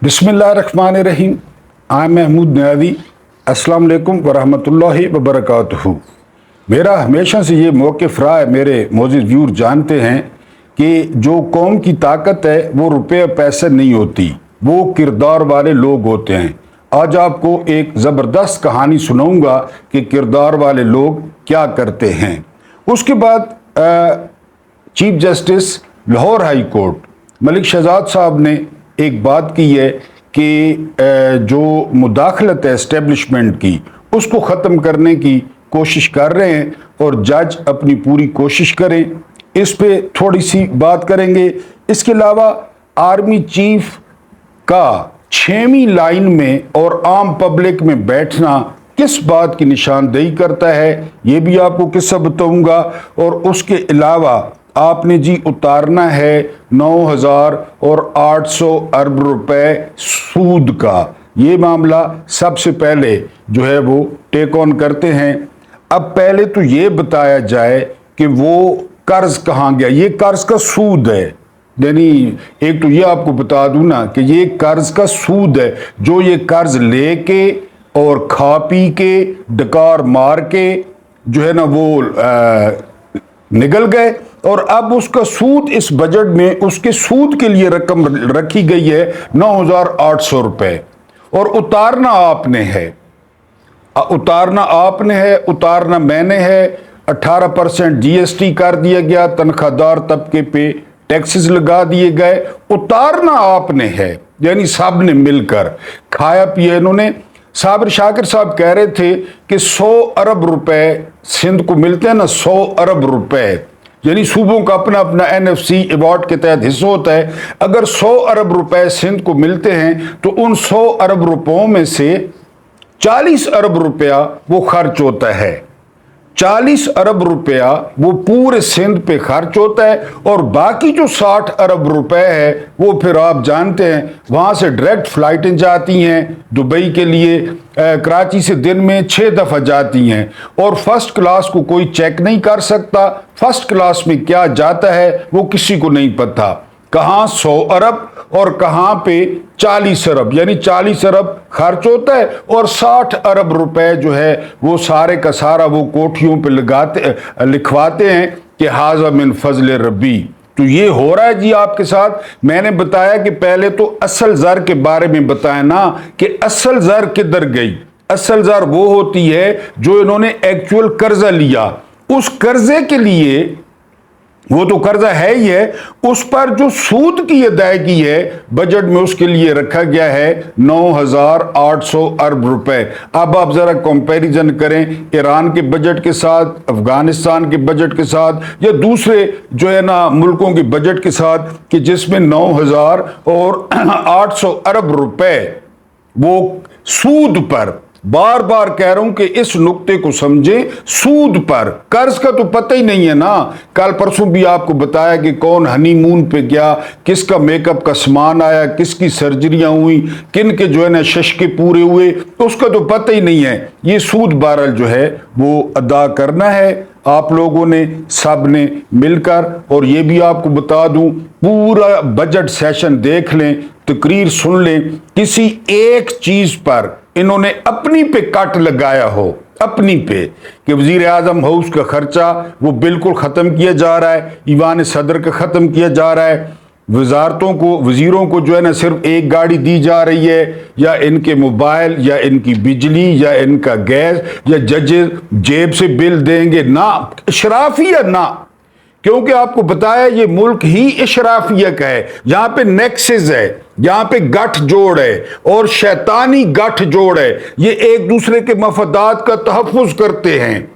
बिस्मिल्लाहिर्रहमानिर्रहीम। आई महमूद न्याजी। अस्सलाम वालेकुम वरहमतुल्लाहि वबरकातुहू। मेरा हमेशा से ये मौक़िफ़ रहा है, मेरे मोअज़्ज़िज़ व्यूअर जानते हैं कि जो कौम की ताकत है वो रुपये पैसे नहीं होती, वो किरदार वाले लोग होते हैं। आज आपको एक ज़बरदस्त कहानी सुनाऊंगा कि किरदार वाले लोग क्या करते हैं। उसके बाद chief justice Lahore high court Malik Shahzad sahab ने एक बात की है कि जो मुदाखलत है एस्टेब्लिशमेंट की, उसको ख़त्म करने की कोशिश कर रहे हैं और जज अपनी पूरी कोशिश करें। इस पे थोड़ी सी बात करेंगे। इसके अलावा आर्मी चीफ का 6वीं लाइन में और आम पब्लिक में बैठना किस बात की निशानदेही करता है, ये भी आपको किस्सा बताऊंगा। और उसके अलावा आपने जी उतारना है 9,800 अरब रुपए सूद का। ये मामला सबसे पहले जो है वो टेक ऑन करते हैं। अब पहले तो ये बताया जाए कि वो कर्ज कहाँ गया। ये कर्ज का सूद है, यानी एक तो ये आपको बता दूं ना कि ये कर्ज का सूद है, जो ये कर्ज लेके और खा पी के डकार मार के जो है ना वो निकल गए। और अब उसका सूद इस बजट में उसके सूद के लिए रकम रखी गई है 9,800 रुपए। और उतारना आपने है, उतारना मैंने है। 18% जीएसटी कर दिया गया, तनख्वाहदार तबके पे टैक्सेस लगा दिए गए। उतारना आपने है, यानी सब ने मिलकर खाया पिया। इन्होंने साबिर शाकिर साहब कह रहे थे कि 100 अरब रुपए सिंध को मिलते हैं ना, 100 अरब रुपए, यानी सूबों का अपना अपना एनएफसी अवार्ड के तहत हिस्सा होता है। अगर 100 अरब रुपए सिंध को मिलते हैं तो उन 100 अरब रुपयों में से 40 अरब रुपया वो खर्च होता है। 40 अरब रुपया वो पूरे सिंध पे खर्च होता है। और बाकी जो 60 अरब रुपए है वो फिर आप जानते हैं वहाँ से डायरेक्ट फ्लाइटें जाती हैं दुबई के लिए। कराची से दिन में 6 दफ़ा जाती हैं और फर्स्ट क्लास को कोई चेक नहीं कर सकता। फर्स्ट क्लास में क्या जाता है वो किसी को नहीं पता, कहाँ 100 अरब और कहाँ पे 40 अरब, यानी 40 अरब खर्च होता है और 60 अरब रुपए जो है वो सारे का सारा वो कोठियों पे लिखवाते हैं कि हाज़ा मिन फजल रब्बी। तो ये हो रहा है जी आपके साथ। मैंने बताया कि पहले तो असल ज़र के बारे में बताया ना कि असल ज़र किधर गई। असल ज़र वो होती है जो इन्होंने एक्चुअल कर्जा लिया, उस कर्जे के लिए, वो तो कर्जा है ही है, उस पर जो सूद की अदायगी है बजट में उसके लिए रखा गया है 9,800 अरब रुपए। अब आप जरा कंपैरिजन करें ईरान के बजट के साथ, अफगानिस्तान के बजट के साथ या दूसरे जो है ना मुल्कों के बजट के साथ कि जिसमें 9,800 अरब रुपए वो सूद पर, बार बार कह रहा हूं कि इस नुक्ते को समझें, सूद पर। कर्ज का तो पता ही नहीं है ना। कल परसों भी आपको बताया कि कौन हनीमून पे गया, किसका मेकअप का सामान आया, किसकी सर्जरियां हुई, किन के जो है ना शशके पूरे हुए, तो उसका तो पता ही नहीं है। ये सूद बारल जो है वो अदा करना है आप लोगों ने, सब ने मिलकर। और ये भी आपको बता दूं, पूरा बजट सेशन देख लें, तकरीर सुन लें, किसी एक चीज पर इन्होंने अपनी पे कट लगाया हो, अपनी पे, कि वजीर आजम हाउस का खर्चा वो बिल्कुल ख़त्म किया जा रहा है, ईवान सदर का ख़त्म किया जा रहा है, वजारतों को, वजीरों को जो है ना सिर्फ एक गाड़ी दी जा रही है, या इनके मोबाइल या इनकी बिजली या इनका गैस, या जजेस जेब से बिल देंगे ना, इशराफिया ना। क्योंकि आपको बताया ये मुल्क ही इशराफिया का है, यहाँ पे नेक्सेस है, यहाँ पे गठ जोड़ है और शैतानी गठ जोड़ है। ये एक दूसरे के मफादात का तहफ़्फ़ुज़ करते हैं,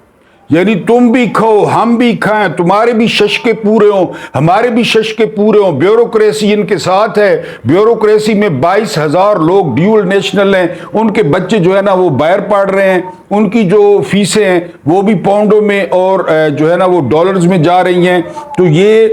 यानी तुम भी खाओ हम भी खाएं, तुम्हारे भी शशके पूरे हों हमारे भी शशके पूरे हों। ब्यूरोक्रेसी इनके साथ है। ब्यूरोक्रेसी में 22,000 लोग ड्यूल नेशनल हैं, उनके बच्चे जो है ना वो बाहर पढ़ रहे हैं, उनकी जो फीसें हैं वो भी पाउंडों में और जो है ना वो डॉलर्स में जा रही हैं। तो ये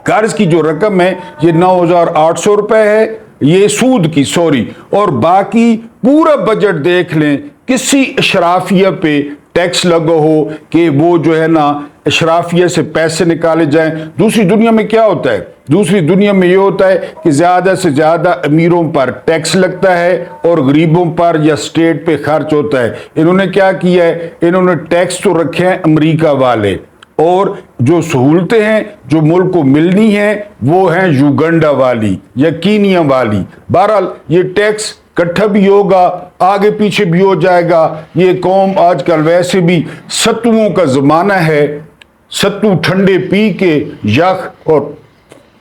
कर्ज की जो रकम है ये 9,800 रुपए है, ये सूद की, सॉरी। और बाकी पूरा बजट देख लें, किसी इशराफिया पे टैक्स लगा हो कि वो जो है ना अशराफिया से पैसे निकाले जाएं। दूसरी दुनिया में क्या होता है? दूसरी दुनिया में ये होता है कि ज़्यादा से ज़्यादा अमीरों पर टैक्स लगता है और गरीबों पर या स्टेट पे खर्च होता है। इन्होंने क्या किया है? इन्होंने टैक्स तो रखे हैं अमेरिका वाले, और जो सहूलतें हैं जो मुल्क को मिलनी है वो हैं युगांडा वाली या कीनिया वाली। बहरहाल ये टैक्स इकट्ठा भी होगा, आगे पीछे भी हो जाएगा। ये कौम आजकल वैसे भी सत्तुओं का ज़माना है, सत्तू ठंडे पी के यख, और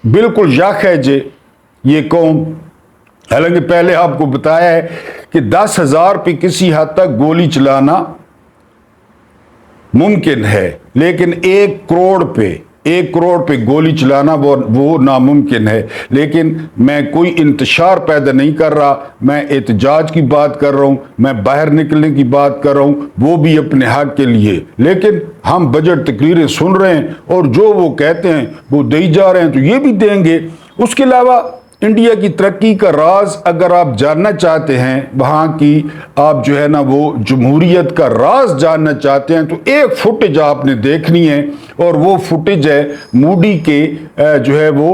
बिल्कुल यख है जे ये कौम। हालांकि पहले आपको बताया है कि 10,000 पे किसी हद तक गोली चलाना मुमकिन है, लेकिन 1 करोड़ पे गोली चलाना वो नामुमकिन है। लेकिन मैं कोई इंतशार पैदा नहीं कर रहा, मैं एहतजाज की बात कर रहा हूँ, मैं बाहर निकलने की बात कर रहा हूँ, वो भी अपने हक के लिए। लेकिन हम बजट तकरीरें सुन रहे हैं और जो वो कहते हैं वो दे जा रहे हैं, तो ये भी देंगे। उसके अलावा इंडिया की तरक्की का राज अगर आप जानना चाहते हैं, वहाँ की आप जो है ना वो जमहूरियत का राज जानना चाहते हैं, तो एक फुटेज आपने देखनी है, और वो फुटेज है मूडी के जो है वो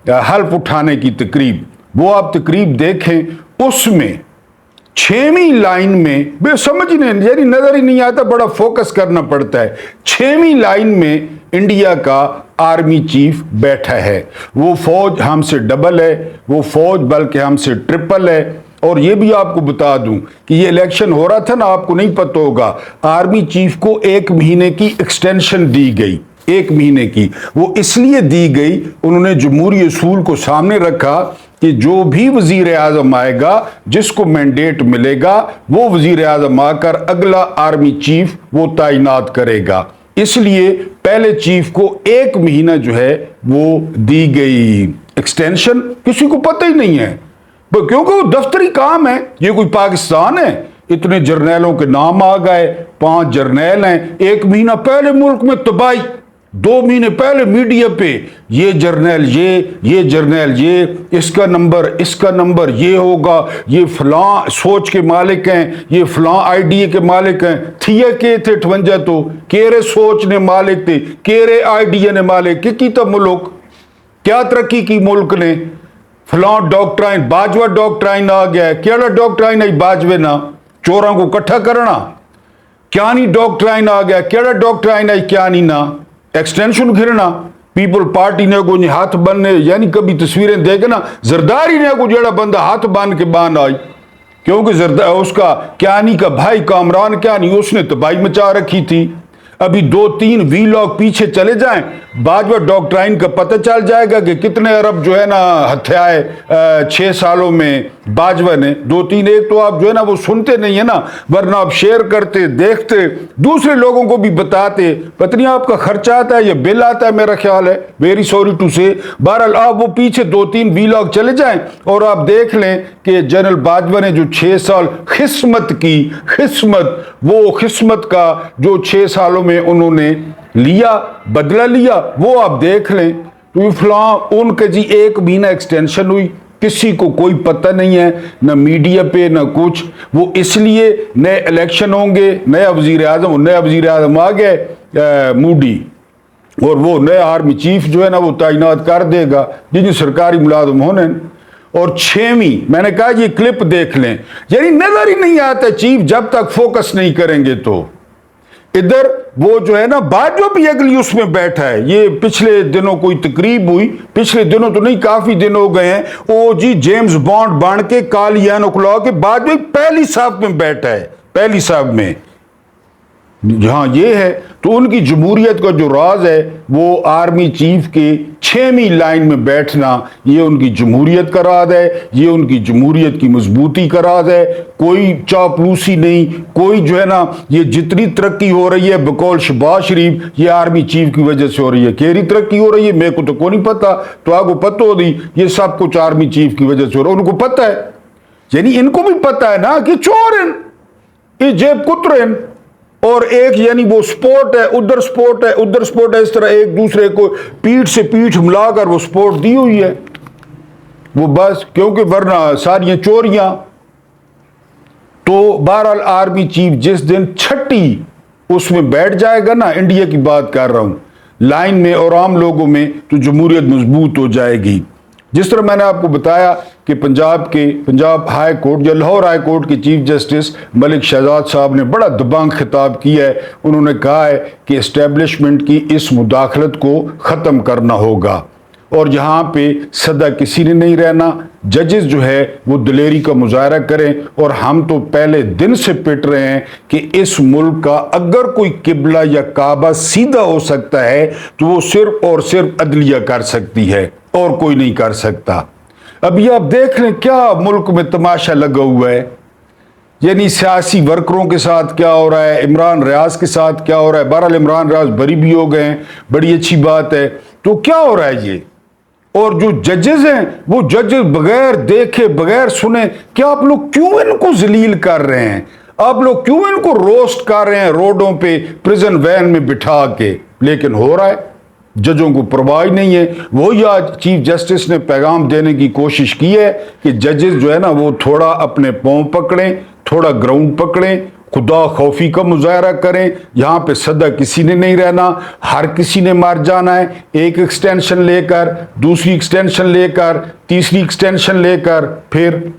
हल्फ उठाने की तकरीब। वो आप तकरीब देखें, उसमें 6वीं लाइन में समझ नहीं, यानी नजर ही नहीं आता, बड़ा फोकस करना पड़ता है। 6वीं लाइन में इंडिया का आर्मी चीफ बैठा है। वो फौज हमसे डबल है, वो फौज बल्कि हमसे ट्रिपल है। और ये भी आपको बता दूं कि ये इलेक्शन हो रहा था ना, आपको नहीं पता होगा, आर्मी चीफ को 1 महीने की एक्सटेंशन दी गई। 1 महीने की वो इसलिए दी गई, उन्होंने जमहूरी असूल को सामने रखा कि जो भी वजीर आजम आएगा, जिसको मैंडेट मिलेगा, वो वजीर आजम आकर अगला आर्मी चीफ वो तैनात करेगा। इसलिए पहले चीफ को 1 महीना जो है वो दी गई एक्सटेंशन। किसी को पता ही नहीं है, क्योंकि वो दफ्तरी काम है। ये कोई पाकिस्तान है? इतने जर्नैलों के नाम आ गए, 5 जर्नैल हैं। 1 महीना पहले मुल्क में तबाही, 2 महीने पहले मीडिया पे ये जर्नैल ये जर्नैल इसका नंबर ये होगा, ये फलां सोच के मालिक हैं, ये फलां आईडिया के मालिक हैं। थिया के थे 58 तो केरे सोच ने मालिक थे, केरे आईडिया ने मालिक की तो मुल्क क्या तरक्की की मुल्क ने। फलां डॉक्ट्राइन, बाजवा डॉक्ट्राइन आ गया है। केड़ा डॉक्ट्राइन है बाजवे ना? चोरों को इकट्ठा करना। क्या नहीं डॉक्ट्राइन आ गया, केड़ा डॉक्ट्राइन है क्या नहीं ना? एक्सटेंशन घिरना। पीपल पार्टी ने को हाथ बनने, यानी कभी तस्वीरें देखे ना, जरदारी ने को जेड़ा बंदा हाथ बांध के बांध आई, क्योंकि उसका क्यानी का भाई कामरान क्यानी, उसने तबाही मचा रखी थी। अभी 2-3 वीलॉग पीछे चले जाएं, बाजवा डॉक्ट्राइन का पता चल जाएगा कि कितने अरब जो है ना हत्याए 6 सालों में बाजवा ने। 2-3 एक तो आप जो है ना वो सुनते नहीं है ना, वरना आप शेयर करते, देखते, दूसरे लोगों को भी बताते। पता नहीं आपका खर्चा आता है या बिल आता है, मेरा ख्याल है, वेरी सॉरी टू से। बहरहाल आप वो पीछे 2-3 वीलॉग चले जाएं और आप देख लें कि जनरल बाजवा ने जो 6 साल खिस्मत की, वो खिस्मत का जो 6 सालों में उन्होंने लिया, बदला लिया, वो आप देख लें। तो फलां उनके जी 1 महीना एक्सटेंशन हुई, किसी को कोई पता नहीं है, ना मीडिया पे ना कुछ। वो इसलिए नए इलेक्शन होंगे, नया वजीर आजम आ गए मूडी, और वो नया आर्मी चीफ जो है ना वो तैनात कर देगा जिन्हें सरकारी मुलाजिम होने। और 6वीं मैंने कहा ये क्लिप देख लें, यानी नजर ही नहीं आता चीफ जब तक फोकस नहीं करेंगे। तो इधर वो जो है ना बाजवा भी अगली उसमें बैठा है। ये पिछले दिनों कोई तकरीब हुई, पिछले दिनों तो नहीं काफी दिन हो गए हैं, ओ जी जेम्स बॉन्ड बन के कालियान उकला के बाजवा पहली साहब में बैठा है, पहली साहब में जहां ये है। तो उनकी जमहूरियत का जो राज है वो आर्मी चीफ के 6वीं लाइन में बैठना, ये उनकी जमहूरियत का राज है, ये उनकी जमहूरियत की मजबूती का राज है। कोई चापलूसी नहीं, कोई जो है ना, ये जितनी तरक्की हो रही है बकौल शहबाज शरीफ, ये आर्मी चीफ की वजह से हो रही है। केरी तरक्की हो रही है मेरे को तो कोई नहीं पता, तो आपको पता हो दी, ये सब कुछ आर्मी चीफ की वजह से हो रहा है। उनको पता है, यानी इनको भी पता है ना कि चोर इन, ये जेब कुतरे, और एक यानी वो स्पोर्ट है, उधर स्पोर्ट है, उधर स्पोर्ट है, इस तरह एक दूसरे को पीठ से पीठ मिलाकर वो स्पोर्ट दी हुई है वो, बस क्योंकि वरना सारी चोरियां। तो बहरहाल आर्मी चीफ जिस दिन छठी उसमें बैठ जाएगा ना, इंडिया की बात कर रहा हूं, लाइन में और आम लोगों में, तो जमहूरियत मजबूत हो जाएगी। जिस तरह मैंने आपको बताया कि पंजाब हाई कोर्ट या लाहौर हाई कोर्ट के चीफ जस्टिस मलिक शहजाद साहब ने बड़ा दबंग खिताब किया है। उन्होंने कहा है कि एस्टेब्लिशमेंट की इस मुदाखलत को ख़त्म करना होगा और यहाँ पे सदा किसी ने नहीं रहना। जजेस जो है वो दिलेरी का मुजाहरा करें, और हम तो पहले दिन से पिट रहे हैं कि इस मुल्क का अगर कोई किबला या काबा सीधा हो सकता है तो वो सिर्फ और सिर्फ अदलिया कर सकती है और कोई नहीं कर सकता। अभी आप देख रहे हैं क्या मुल्क में तमाशा लगा हुआ है, यानी सियासी वर्करों के साथ क्या हो रहा है, इमरान रियाज के साथ क्या हो रहा है। बहरहाल इमरान रियाज बरी भी हो गए हैं, बड़ी अच्छी बात है। तो क्या हो रहा है ये, और जो जजेस हैं वो जजेस बगैर देखे बगैर सुने, क्या आप लोग क्यों इनको जलील कर रहे हैं, आप लोग क्यों इनको रोस्ट कर रहे हैं रोडों पे प्रिजन वैन में बिठा के। लेकिन हो रहा है, जजों को परवाह नहीं है। वही आज चीफ जस्टिस ने पैगाम देने की कोशिश की है कि जजेस जो है ना वो थोड़ा अपने पांव पकड़ें, थोड़ा ग्राउंड पकड़ें, खुदा खौफी का मुजाहरा करें। यहाँ पे सदा किसी ने नहीं रहना, हर किसी ने मर जाना है, एक एक्सटेंशन लेकर, दूसरी एक्सटेंशन लेकर, तीसरी एक्सटेंशन लेकर, फिर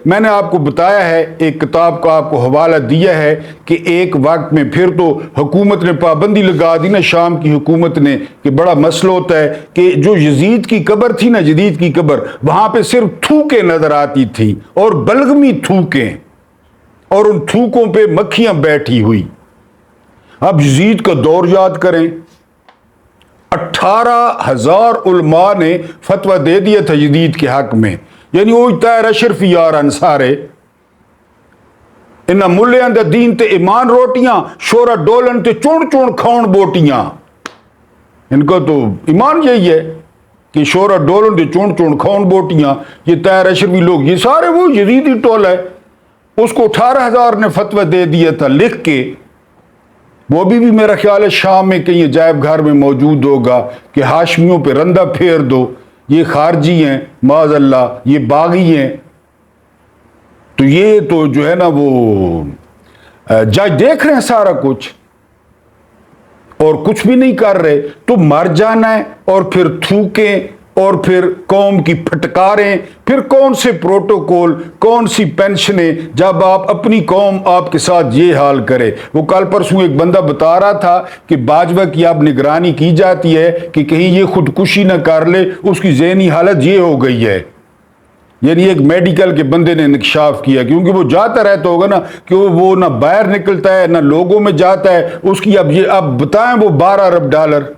मैंने आपको बताया है, एक किताब का आपको हवाला दिया है कि एक वक्त में फिर तो हुकूमत ने पाबंदी लगा दी ना, शाम की हुकूमत ने, कि बड़ा मसला होता है कि जो यजीद की कब्र थी ना, जदीद की कब्र, वहां पे सिर्फ थूकें नजर आती थी और बलगमी थूकें, और उन थूकों पे मक्खियां बैठी हुई। अब यजीद का दौर याद करें, 18,000 उलमा ने फतवा दे दिया था यजीद के हक में, यानी वो तैर अशरफ यार अंसारे इन्ना मुल्लियां दा दीन ते ईमान रोटियां, शोरा डोलन ते चुण चुण खाउन बोटियां। इनका तो ईमान यही है कि शोरा डोलन ते चुण चुण खाउन बोटियां। ये तैर अशरफी लोग, ये सारे वो यजीदी टोला है। उसको 18,000 ने फतवा दे दिया था लिख के। वो भी मेरा ख्याल है शाम में कहीं अजायब घर में मौजूद होगा कि हाशमियों पे रंदा फेर दो, ये खारजी हैं माज़अल्लाह, ये बागी हैं। तो ये तो जो है ना वो जज देख रहे हैं सारा कुछ और कुछ भी नहीं कर रहे। तो मर जाना है और फिर थूकें और फिर कौम की फटकारें, फिर कौन से प्रोटोकॉल, कौन सी पेंशनें, जब आप अपनी कौम आपके साथ ये हाल करे। वो कल परसों एक बंदा बता रहा था कि बाजवा की अब निगरानी की जाती है कि कहीं ये खुदकुशी ना कर ले, उसकी ज़हनी हालत ये हो गई है। यानी एक मेडिकल के बंदे ने इंकशाफ किया, क्योंकि वो जाता रहता होगा ना कि वो ना बाहर निकलता है ना लोगों में जाता है। उसकी अब बताएं वो 12 अरब डॉलर,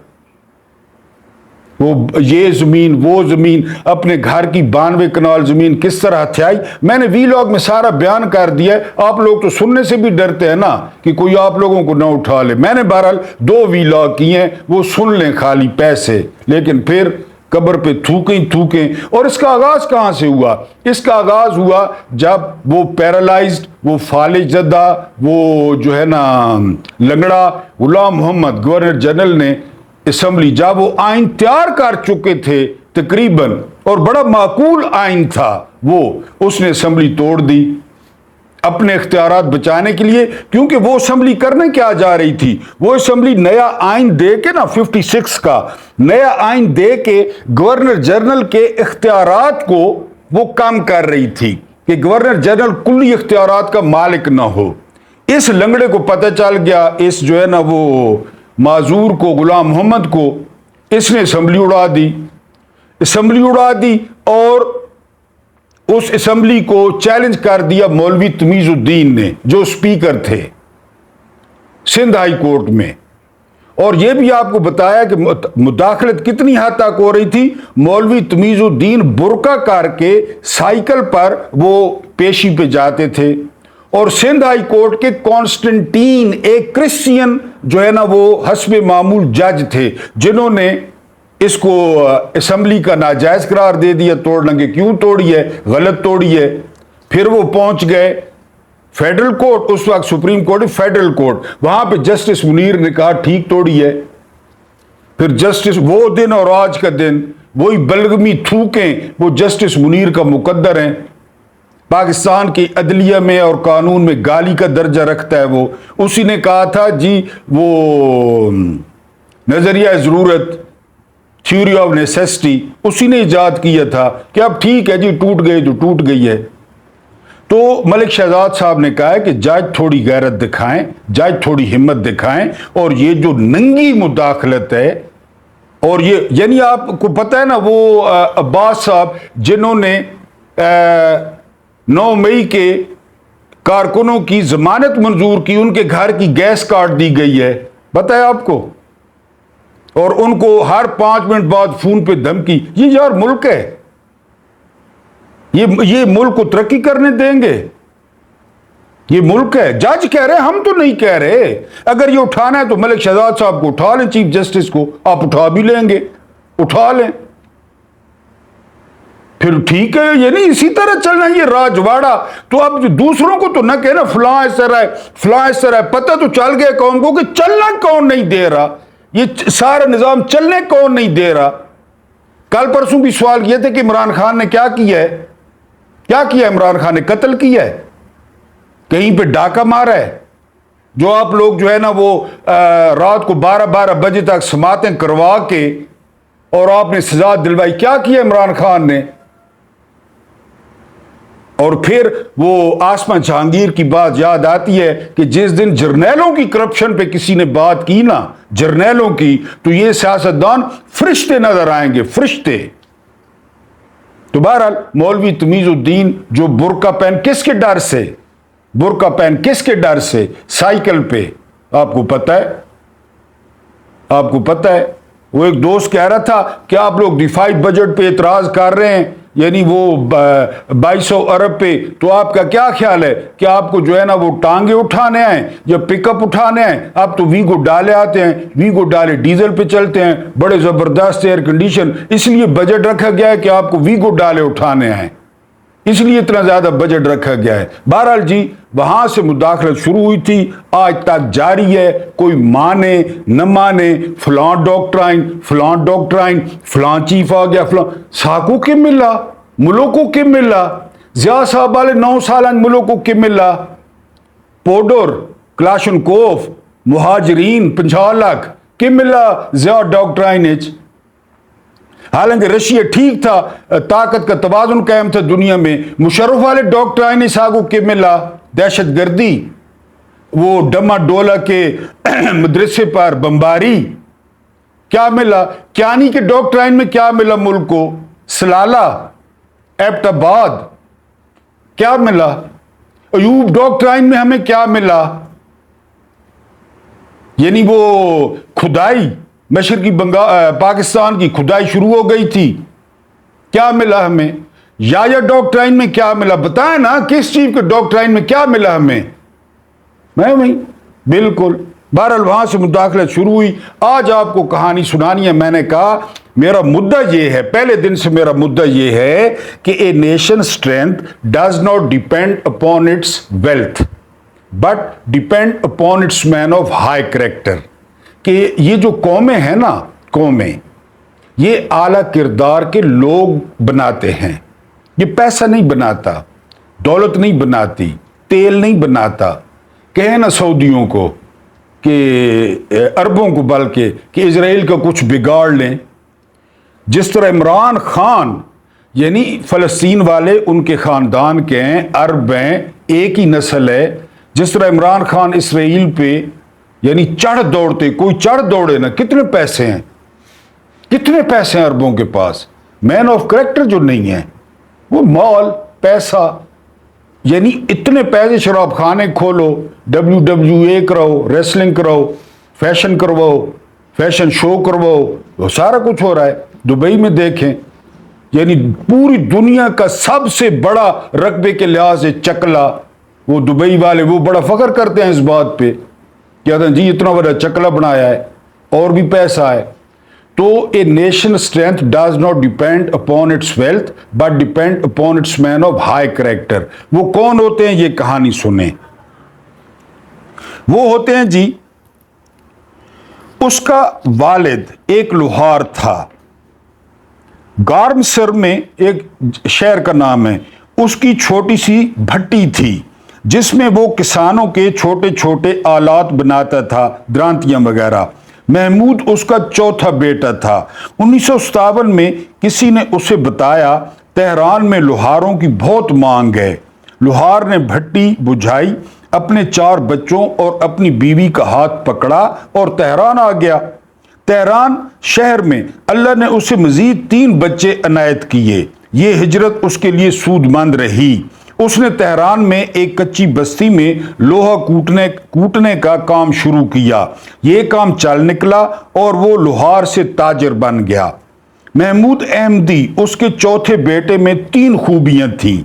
वो ये जमीन वो जमीन, अपने घर की 92 कनाल जमीन किस तरह हथियाई। मैंने वीलॉग में सारा बयान कर दिया है। आप लोग तो सुनने से भी डरते हैं ना कि कोई आप लोगों को ना उठा ले। मैंने बहरहाल 2 वीलॉग किए हैं, वो सुन लें खाली पैसे। लेकिन फिर कब्र पे थूकें। और इसका आगाज कहां से हुआ? इसका आगाज हुआ जब वो पैरालाइज्ड, वो फालिज ज़दा, वो जो है ना लंगड़ा गुलाम मोहम्मद गवर्नर जनरल ने असम्बली, जब वो आइन तैयार कर चुके थे तकरीबन, और बड़ा माकूल आइन था वो, उसने असम्बली तोड़ दी अपने इख्तियारात बचाने के लिए। क्योंकि वो असम्बली करने क्या जा रही थी, वो असम्बली नया आइन दे के ना 56 का नया आइन दे के गवर्नर जनरल के इख्तियारात को वो कम कर रही थी कि गवर्नर जनरल कुल्ली इख्तियारात का मालिक ना हो। इस लंगड़े को पता चल गया, इस जो है ना वो माजूर को, गुलाम मोहम्मद को, इसने असम्बली उड़ा दी और उस असम्बली को चैलेंज कर दिया मौलवी तमीजुद्दीन ने, जो स्पीकर थे सिंध हाई कोर्ट में। और यह भी आपको बताया कि मुदाखलत कितनी हद तक हो रही थी। मौलवी तमीजुद्दीन बुरका करके साइकिल पर वो पेशी पे जाते थे, और सिंध हाई कोर्ट के कॉन्स्टेंटीन एक क्रिश्चियन जो है ना वो हस्बे मामूल जज थे, जिन्होंने इसको असम्बली का नाजायज करार दे दिया। तोड़ लेंगे, क्यों तोड़ी है, गलत तोड़ी है। फिर वो पहुंच गए फेडरल कोर्ट, उस वक्त सुप्रीम कोर्ट, फेडरल कोर्ट, वहां पे जस्टिस मुनीर ने कहा ठीक तोड़ी है। फिर जस्टिस, वो दिन और आज का दिन वही बलगमी थूकें, वो जस्टिस मुनीर का मुकद्दर है। पाकिस्तान की अदलिया में और कानून में गाली का दर्जा रखता है वो, उसी ने कहा था जी वो नजरिया ज़रूरत, थ्योरी ऑफ नेसेसिटी, उसी ने इजाद किया था कि अब ठीक है जी, टूट गई जो टूट गई है। तो मलिक शहजाद साहब ने कहा है कि जज थोड़ी गैरत दिखाएं, जज थोड़ी हिम्मत दिखाएं, और ये जो नंगी मुदाखलत है, और ये यानी आपको पता है ना वो अब्बास साहब जिन्होंने 9 मई के कारकुनों की जमानत मंजूर की, उनके घर की गैस काट दी गई है, पता है आपको, और उनको हर 5 मिनट बाद फोन पे धमकी। ये यार मुल्क है, ये मुल्क को तरक्की करने देंगे? ये मुल्क है। जज कह रहे हैं, हम तो नहीं कह रहे। अगर ये उठाना है तो मलिक शहजाद साहब को उठा लें, चीफ जस्टिस को, आप उठा भी लेंगे, उठा लें, फिर ठीक है। ये नहीं इसी तरह चलना, ये राजवाड़ा। तो अब दूसरों को तो ना कहना फलां इस तरह है, फलां इस तरह है, पता तो चल गया कौन को कि चलना कौन नहीं दे रहा, ये सारा निजाम चलने कौन नहीं दे रहा। कल परसों भी सवाल किए थे कि इमरान खान ने क्या किया है, क्या किया इमरान खान ने? कत्ल किया है, कहीं पे डाका मारा है। जो आप लोग जो है ना वो रात को 12-12 बजे तक समातें करवा के और आपने सजा दिलवाई, क्या किया इमरान खान ने? और फिर वो आसमा जहांगीर की बात याद आती है कि जिस दिन जर्नैलों की करप्शन पे किसी ने बात की ना, जर्नैलों की, तो ये सियासतदान फरिश्ते नजर आएंगे, फरिश्ते। तो बहरहाल मौलवी तमीजुद्दीन जो बुर्का पहन, किसके डर से बुर्का पहन, किसके डर से? साइकिल पे, आपको पता है, आपको पता है। वो एक दोस्त कह रहा था कि आप लोग दिफाई बजट पे एतराज कर रहे हैं, यानी वो 2200 अरब पे, तो आपका क्या ख्याल है कि आपको जो है ना वो टांगे उठाने आए या पिकअप उठाने आए? आप तो वीगो डाले आते हैं, वीगो डाले डीजल पे चलते हैं, बड़े जबरदस्त एयर कंडीशन, इसलिए बजट रखा गया है कि आपको वीगो डाले उठाने आए, इसलिए इतना ज्यादा बजट रखा गया है। बहरहाल जी वहां से मुदाखलत शुरू हुई थी, आज तक जारी है, कोई माने न माने, फलां डॉक्ट्राइन, फलां डॉक्ट्राइन, फलां चीफ आ गया, फलां साकू के मिला, मुल्कों के मिला, जिया साहब वाले 9 साल मुल्कों के मिला, पोडोर, क्लाशनकोफ, मुहाजिरीन 50 लाख के मिला जिया डॉक्ट्राइनेज। हालांकि रशिया ठीक था, ताकत का तवाजुन कायम था दुनिया में। मुशर्रफ वाले डॉक्ट्राइन सागो के मिला, दहशत गर्दी, वो डमा डोला के मदरसे पर बमबारी, क्या मिला? क्यानी के डॉक्ट्राइन में क्या मिला मुल्क को? सलाला, एबटाबाद, क्या मिला? अयूब डॉक्ट्राइन में हमें क्या मिला? यानी वो खुदाई, मशरकी पाकिस्तान की खुदाई शुरू हो गई थी, क्या मिला हमें? या डॉक्ट्राइन में क्या मिला? बताएं ना, किस चीज के डॉक्ट्राइन में क्या मिला हमें? मैं वही बिल्कुल। बहरहाल वहां से मुदाखलत शुरू हुई। आज आपको कहानी सुनानी है। मैंने कहा मेरा मुद्दा यह है, पहले दिन से मेरा मुद्दा यह है कि a nation strength does not depend upon its wealth but depend upon its man of high character. कि ये जो कौमें हैं ना, कौमें ये आला किरदार के लोग बनाते हैं। ये पैसा नहीं बनाता, दौलत नहीं बनाती, तेल नहीं बनाता। कहे ना सऊदियों को कि अरबों को, बल्कि कि इजराइल का कुछ बिगाड़ लें। जिस तरह इमरान खान यानी फ़लस्तीन वाले उनके ख़ानदान के हैं, अरब हैं, एक ही नस्ल है। जिस तरह इमरान खान इसराइल पे यानी चढ़ दौड़ते, कोई चढ़ दौड़े ना, कितने पैसे हैं, कितने पैसे हैं अरबों के पास। मैन ऑफ कैरेक्टर जो नहीं है, वो मॉल पैसा, यानी इतने पैसे, शराब खाने खोलो, WWE कराओ, रेसलिंग कराओ, फैशन करवाओ, फैशन शो करवाओ, वो सारा कुछ हो रहा है। दुबई में देखें, यानी पूरी दुनिया का सबसे बड़ा रकबे के लिहाज से चकला, वो दुबई वाले वो बड़ा फख्र करते हैं इस बात पे, कहते हैं जी इतना बड़ा चकला बनाया है और भी पैसा है। तो a nation strength does not depend upon its wealth but depend upon its man of high character. वो कौन होते हैं, ये कहानी सुने। वो होते हैं जी, उसका वालिद एक लोहार था, गार्मसर में एक शहर का नाम है, اس کی چھوٹی سی بھٹی تھی جس میں وہ کسانوں کے چھوٹے چھوٹے آلات بناتا تھا، درانتیاں وغیرہ۔ محمود اس کا چوتھا بیٹا تھا۔ 1957 میں کسی نے اسے بتایا تہران میں لوہاروں کی بہت مانگ ہے۔ لوہار نے بھٹی بجھائی، اپنے 4 بچوں اور اپنی بیوی کا ہاتھ پکڑا اور تہران آ گیا۔ تہران شہر میں اللہ نے اسے مزید 3 بچے عنایت کیے۔ یہ ہجرت اس کے لیے سود مند رہی۔ اس نے تہران میں ایک کچی بستی میں لوہا کوٹنے کا کام شروع کیا۔ یہ کام چل نکلا اور وہ لوہار سے تاجر بن گیا۔ محمود احمدی، اس کے چوتھے بیٹے میں 3 خوبیاں تھیں۔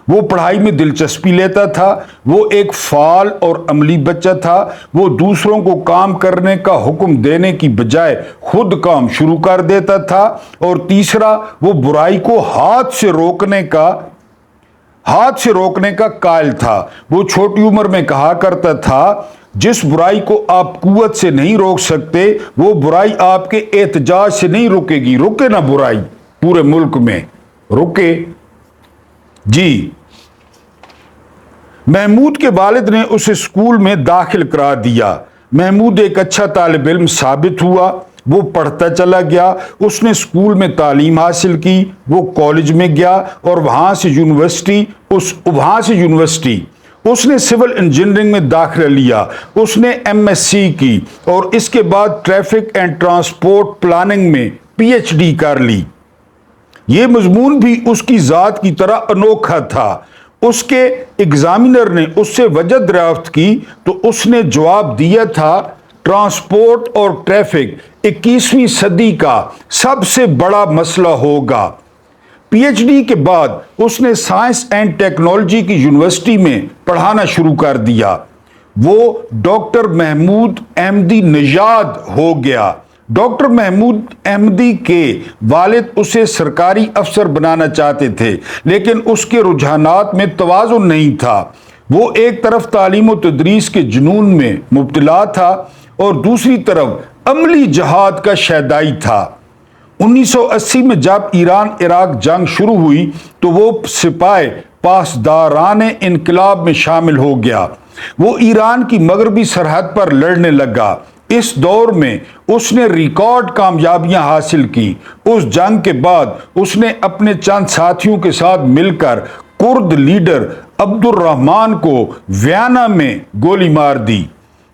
وہ پڑھائی میں دلچسپی لیتا تھا، وہ ایک فعال اور عملی بچہ تھا، وہ دوسروں کو کام کرنے کا حکم دینے کی بجائے خود کام شروع کر دیتا تھا، اور تیسرا وہ برائی کو ہاتھ سے روکنے کا قائل تھا۔ وہ چھوٹی عمر میں کہا کرتا تھا، جس برائی کو آپ قوت سے نہیں روک سکتے وہ برائی آپ کے احتجاج سے نہیں رکے گی۔ رکے نہ برائی پورے ملک میں رکے۔ جی، محمود کے والد نے اسے اسکول میں داخل کرا دیا۔ محمود ایک اچھا طالب علم ثابت ہوا۔ وہ پڑھتا چلا گیا، اس نے اسکول میں تعلیم حاصل کی، وہ کالج میں گیا اور وہاں سے یونیورسٹی۔ اس نے سول انجینئرنگ میں داخلہ لیا، اس نے MSc کی اور اس کے بعد ٹریفک اینڈ ٹرانسپورٹ پلاننگ میں PhD کر لی۔ یہ مضمون بھی اس کی ذات کی طرح انوکھا تھا۔ اس کے ایگزامینر نے اس سے وجہ دریافت کی تو اس نے جواب دیا تھا، ٹرانسپورٹ اور ٹریفک 21ویں صدی کا سب سے بڑا مسئلہ ہوگا۔ PhD کے بعد اس نے سائنس اینڈ ٹیکنالوجی کی یونیورسٹی میں پڑھانا شروع کر دیا۔ وہ ڈاکٹر محمود احمدی نژاد ہو گیا۔ ڈاکٹر محمود احمدی کے والد اسے سرکاری افسر بنانا چاہتے تھے، لیکن اس کے رجحانات میں توازن نہیں تھا۔ وہ ایک طرف تعلیم و تدریس کے جنون میں مبتلا تھا اور دوسری طرف عملی جہاد کا شیدائی تھا۔ 1980 میں جب ایران عراق جنگ شروع ہوئی تو وہ سپاہ پاسداران انقلاب میں شامل ہو گیا۔ وہ ایران کی مغربی سرحد پر لڑنے لگا۔ اس دور میں اس نے ریکارڈ کامیابیاں حاصل کی۔ اس جنگ کے بعد اس نے اپنے چند ساتھیوں کے ساتھ مل کر کرد لیڈر عبد الرحمان کو ویانا میں گولی مار دی۔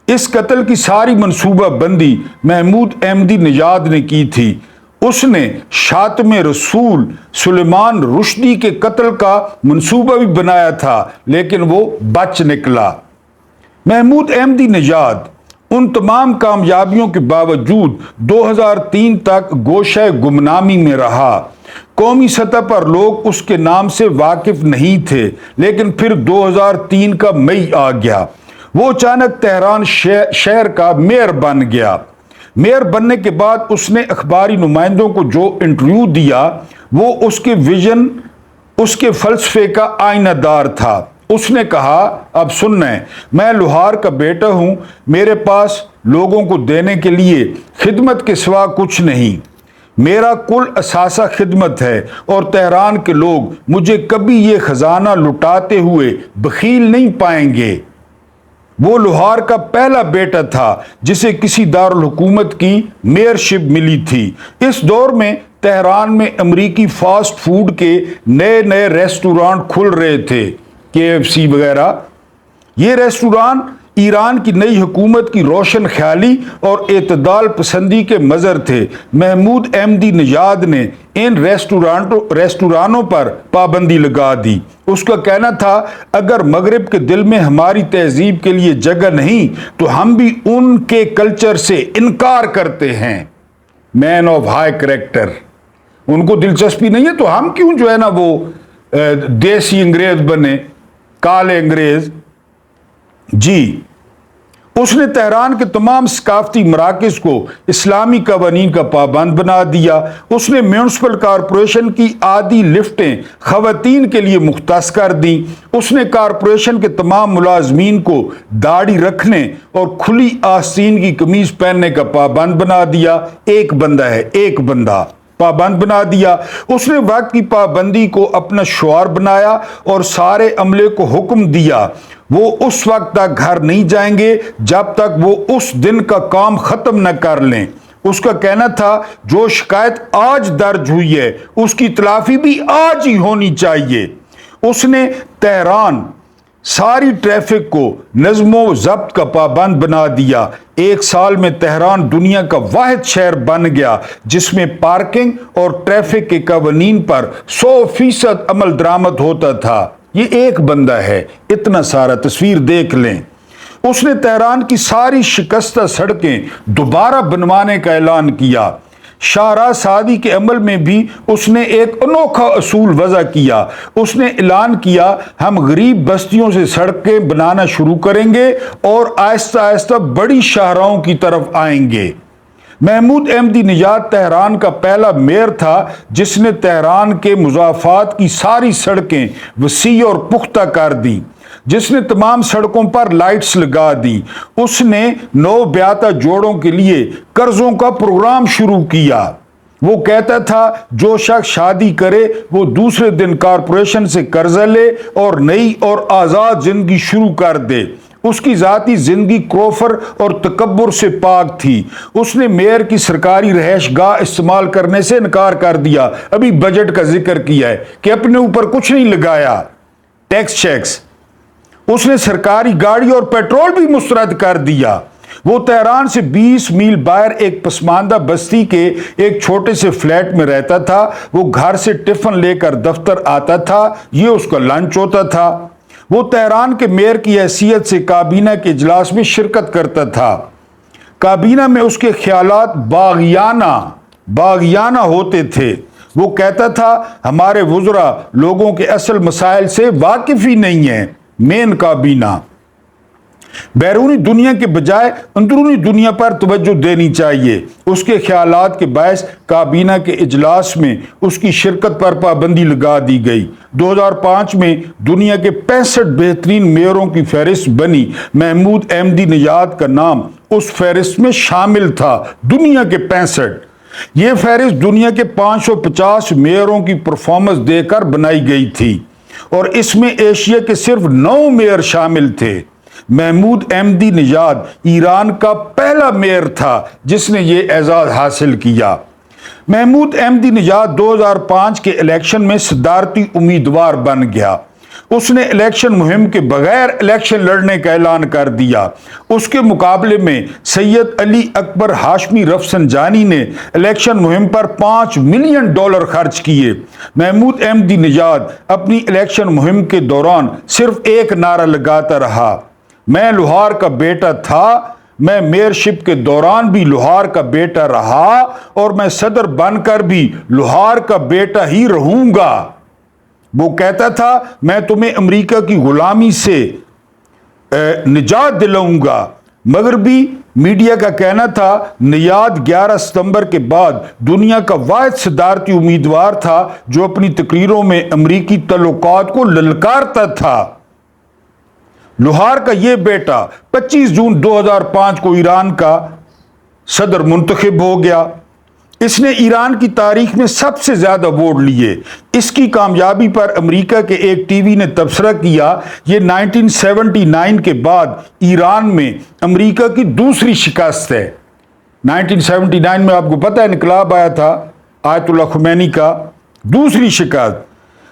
اس قتل کی ساری منصوبہ بندی محمود احمدی نژاد نے کی تھی۔ اس نے شاتم رسول سلیمان رشدی کے قتل کا منصوبہ بھی بنایا تھا، لیکن وہ بچ نکلا۔ محمود احمدی نژاد ان تمام کامیابیوں کے باوجود 2003 تک گوشہ گمنامی میں رہا۔ قومی سطح پر لوگ اس کے نام سے واقف نہیں تھے، لیکن پھر 2003 کا مئی آ گیا۔ وہ اچانک تہران شہر کا میئر بن گیا۔ میئر بننے کے بعد اس نے اخباری نمائندوں کو جو انٹرویو دیا وہ اس کے ویژن، اس کے فلسفے کا آئینہ دار تھا۔ اس نے کہا، اب سننا ہے، میں لوہار کا بیٹا ہوں، میرے پاس لوگوں کو دینے کے لیے خدمت کے سوا کچھ نہیں، میرا کل اثاثہ خدمت ہے اور تہران کے لوگ مجھے کبھی یہ خزانہ لٹاتے ہوئے بخیل نہیں پائیں گے۔ وہ لوہار کا پہلا بیٹا تھا جسے کسی دارالحکومت کی میئرشپ ملی تھی۔ اس دور میں تہران میں امریکی فاسٹ فوڈ کے نئے نئے ریسٹورانٹ کھل رہے تھے، KFC وغیرہ۔ یہ ریسٹوران ایران کی نئی حکومت کی روشن خیالی اور اعتدال پسندی کے مظہر تھے۔ محمود احمدی نژاد نے ان ریسٹورانوں پر پابندی لگا دی۔ اس کا کہنا تھا، اگر مغرب کے دل میں ہماری تہذیب کے لیے جگہ نہیں تو ہم بھی ان کے کلچر سے انکار کرتے ہیں۔ مین آف ہائی کریکٹر، ان کو دلچسپی نہیں ہے تو ہم کیوں جو ہے نا وہ دیسی انگریز بنے، کالے انگریز۔ جی، اس نے تہران کے تمام ثقافتی مراکز کو اسلامی قوانین کا پابند بنا دیا۔ اس نے میونسپل کارپوریشن کی آدھی لفٹیں خواتین کے لیے مختص کر دیں۔ اس نے کارپوریشن کے تمام ملازمین کو داڑھی رکھنے اور کھلی آستین کی قمیض پہننے کا پابند بنا دیا۔ ایک بندہ ہے، ایک بندہ पाबंद बना दिया। उसने वक्त की पाबंदी को अपना शुआर बनाया और सारे अमले को हुक्म दिया वो उस वक्त तक घर नहीं जाएंगे जब तक वो उस दिन का काम खत्म न कर लें। उसका कहना था जो शिकायत आज दर्ज हुई है उसकी तलाफी भी आज ही होनी चाहिए। उसने तेहरान सारी ट्रैफिक को नज़्मो ज़ब्त का पाबंद बना दिया। एक साल में तेहरान दुनिया का वाहिद शहर बन गया जिसमें पार्किंग और ट्रैफिक के कवानीन पर 100% अमल दरामद होता था। ये एक बंदा है, इतना सारा तस्वीर देख लें। उसने तेहरान की सारी शिकस्ता सड़कें दोबारा बनवाने का ऐलान किया। शाहराह सादी के अमल में भी उसने एक अनोखा असूल वज़ा किया। उसने ऐलान किया हम गरीब बस्तियों से सड़कें बनाना शुरू करेंगे और आहिस्ता आहिस्ता बड़ी शाहराहों की तरफ आएंगे। महमूद अहमदी निजाद तेहरान का पहला मेयर था जिसने तेहरान के मुज़ाफ़ात की सारी सड़कें वसी और पुख्ता कर दी, जिसने तमाम सड़कों पर लाइट्स लगा दी। उसने नौ ब्याता जोड़ों के लिए कर्जों का प्रोग्राम शुरू किया। वो कहता था जो शख्स शादी करे वो दूसरे दिन कारपोरेशन से कर्जा ले और नई और आज़ाद जिंदगी शुरू कर दे। उसकी ज़ाती जिंदगी क्रोफर और तकब्बुर से पाक थी। उसने मेयर की सरकारी रहायश गाह इस्तेमाल करने से इनकार कर दिया। अभी बजट का जिक्र किया है कि अपने ऊपर कुछ नहीं लगाया, टैक्स चेक्स। उसने सरकारी गाड़ी और पेट्रोल भी मुस्तरद कर दिया। वो तेहरान से 20 मील बाहर एक पसमानदा बस्ती के एक छोटे से फ्लैट में रहता था। वो घर से टिफिन लेकर दफ्तर आता था, ये उसका लंच होता था। वो तेहरान के मेयर की हैसियत से काबीना के इजलास में शिरकत करता था। काबीना में उसके ख्यालात बागियाना होते थे। वो कहता था हमारे वुज़रा लोगों के असल मसाइल से वाकिफ ही नहीं है। मेन काबीना बैरूनी दुनिया के बजाय अंदरूनी दुनिया पर तवज्जो देनी चाहिए। उसके ख्यालात के बायस काबीना के इजलास में उसकी शिरकत पर पाबंदी लगा दी गई। 2005 में दुनिया के 65 बेहतरीन मेयरों की फहरिस्त बनी। महमूद अहमदी निजाद का नाम उस फहरिस्त में शामिल था, दुनिया के 65। ये फहरिस्त दुनिया के 550 मेयरों की परफॉर्मेंस देकर बनाई गई थी और इसमें एशिया के सिर्फ 9 मेयर शामिल थे। महमूद अहमदी निजाद ईरान का पहला मेयर था जिसने ये एजाज हासिल किया। महमूद अहमदी निजाद 2005 के इलेक्शन में सदारती उम्मीदवार बन गया। उसने इलेक्शन मुहिम के बगैर इलेक्शन लड़ने का ऐलान कर दिया। उसके मुकाबले में सैयद अली अकबर हाशमी रफसंजानी ने इलेक्शन मुहिम पर $5 मिलियन खर्च किए। महमूद अहमदी निजाद अपनी इलेक्शन मुहिम के दौरान सिर्फ एक नारा लगाता रहा, मैं लोहार का बेटा था, मैं मेयरशिप के दौरान भी लोहार का बेटा रहा और मैं सदर बनकर भी लोहार का बेटा ही रहूंगा। वो कहता था मैं तुम्हें अमेरिका की गुलामी से निजात दिलाऊंगा। मगरबी मीडिया का कहना था नियाद 11 सितंबर के बाद दुनिया का वाहिद सदारती उम्मीदवार था जो अपनी तकरीरों में अमरीकी तल्लुकात को ललकारता था। लोहार का ये बेटा 25 जून 2005 को ईरान का सदर मुंतखब हो गया। इसने ईरान की तारीख में सबसे ज्यादा वोट लिए। इसकी कामयाबी पर अमेरिका के एक टीवी ने तबसरा किया ये 1979 के बाद ईरान में अमेरिका की दूसरी शिकस्त है। 1979 में आपको पता है इनकलाब आया था आयतुल्लाह खुमैनी का, दूसरी शिकस्त।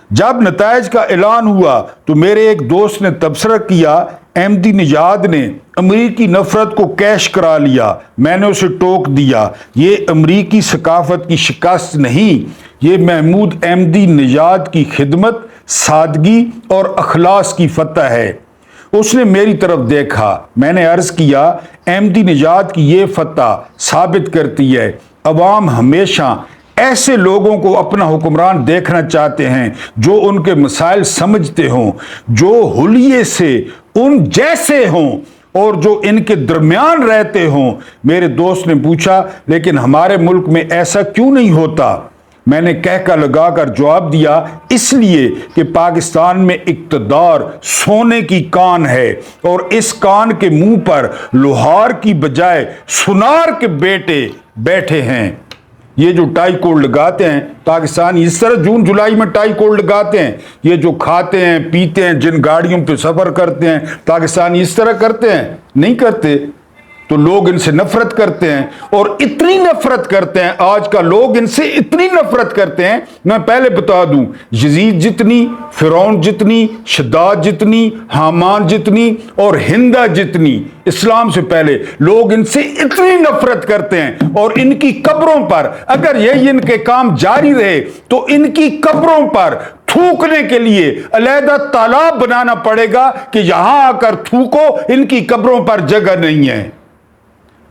जब नताइज का ऐलान हुआ तो मेरे एक दोस्त ने तबसरा किया अहमदी निजाद ने अमरीकी नफरत को कैश करा लिया। मैंने उसे टोक दिया, ये अमरीकी सकाफत की शिकस्त नहीं, ये महमूद अहमदी निजाद की खिदमत, सादगी और अखलास की फतह है। उसने मेरी तरफ देखा। मैंने अर्ज किया अहमदी निजाद की ये फतह साबित करती है अवाम हमेशा ऐसे लोगों को अपना हुक्मरान देखना चाहते हैं जो उनके मसाइल समझते हों, जो हुलिये से उन जैसे हों और जो इनके दरमियान रहते हों। मेरे दोस्त ने पूछा लेकिन हमारे मुल्क में ऐसा क्यों नहीं होता? मैंने कहका लगाकर जवाब दिया इसलिए कि पाकिस्तान में इक्तदार सोने की कान है और इस कान के मुंह पर लोहार की बजाय सुनार के बेटे बैठे हैं। یہ جو ٹائی کوڈ لگاتے ہیں پاکستانی، اس طرح جون جولائی میں ٹائی کوڈ لگاتے ہیں، یہ جو کھاتے ہیں پیتے ہیں، جن گاڑیوں پہ سفر کرتے ہیں، پاکستانی اس طرح کرتے ہیں؟ نہیں کرتے۔ تو لوگ ان سے نفرت کرتے ہیں، اور اتنی نفرت کرتے ہیں آج کا لوگ ان سے اتنی نفرت کرتے ہیں، میں پہلے بتا دوں، یزید جتنی، فرعون جتنی، شداد جتنی، حامان جتنی اور ہندہ جتنی اسلام سے پہلے لوگ ان سے اتنی نفرت کرتے ہیں، اور ان کی قبروں پر اگر یہ ان کے کام جاری رہے تو ان کی قبروں پر تھوکنے کے لیے علیحدہ تالاب بنانا پڑے گا کہ یہاں آ کر تھوکو، ان کی قبروں پر جگہ نہیں ہے۔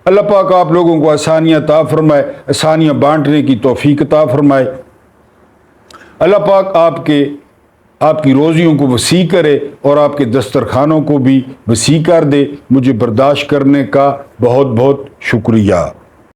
اللہ پاک آپ لوگوں کو آسانیاں عطا فرمائے، آسانیاں بانٹنے کی توفیق عطا فرمائے۔ اللہ پاک آپ کی روزیوں کو وسیع کرے اور آپ کے دسترخوانوں کو بھی وسیع کر دے۔ مجھے برداشت کرنے کا بہت بہت شکریہ۔